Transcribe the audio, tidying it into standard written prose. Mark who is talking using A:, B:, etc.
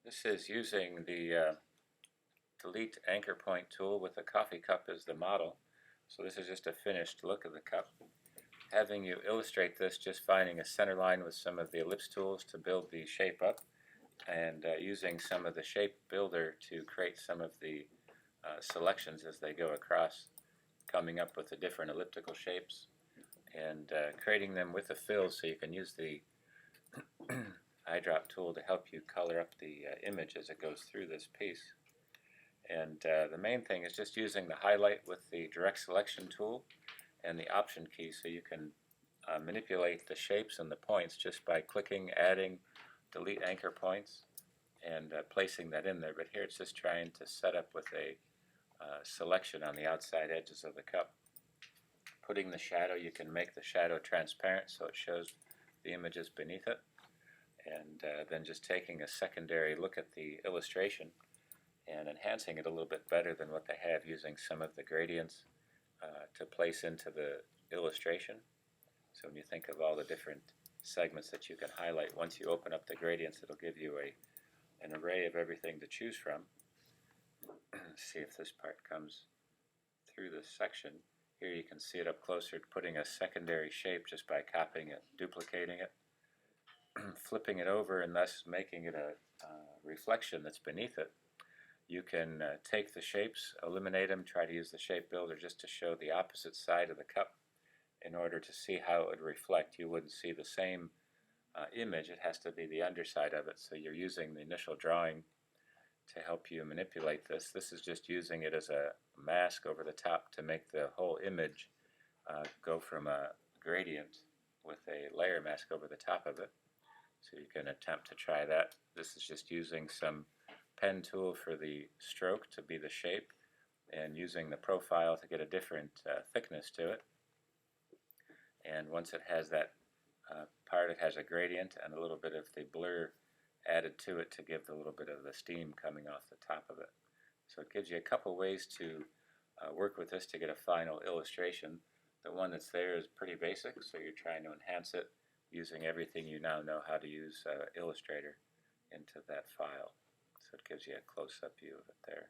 A: This is using the Delete Anchor Point tool with a coffee cup as the model. So this is just a finished look of the cup. Having you illustrate this, just finding a center line with some of the ellipse tools to build the shape up, and using some of the shape builder to create some of the selections as they go across, coming up with the different elliptical shapes, and creating them with the fills so you can use the eyedrop tool to help you color up the image as it goes through this piece. And the main thing is just using the highlight with the direct selection tool and the option key, so you can manipulate the shapes and the points just by clicking, adding, delete anchor points, and placing that in there. But here it's just trying to set up with a selection on the outside edges of the cup. Putting the shadow, you can make the shadow transparent so it shows the images beneath it. And then just taking a secondary look at the illustration and enhancing it a little bit better than what they have, using some of the gradients to place into the illustration. So when you think of all the different segments that you can highlight, once you open up the gradients, it'll give you an array of everything to choose from. See if this part comes through this section. Here you can see it up closer, putting a secondary shape just by copying it, duplicating it, flipping it over, and thus making it a reflection that's beneath it. You can take the shapes, eliminate them, try to use the shape builder just to show the opposite side of the cup in order to see how it would reflect. You wouldn't see the same image, it has to be the underside of it, so you're using the initial drawing to help you manipulate this. This is just using it as a mask over the top to make the whole image go from a gradient with a layer mask over the top of it. So you can attempt to try that. This is just using some pen tool for the stroke to be the shape, and using the profile to get a different thickness to it. And once it has that part, it has a gradient and a little bit of the blur added to it to give a little bit of the steam coming off the top of it. So it gives you a couple ways to work with this to get a final illustration. The one that's there is pretty basic, so you're trying to enhance it using everything you now know how to use Illustrator into that file. So it gives you a close-up view of it there.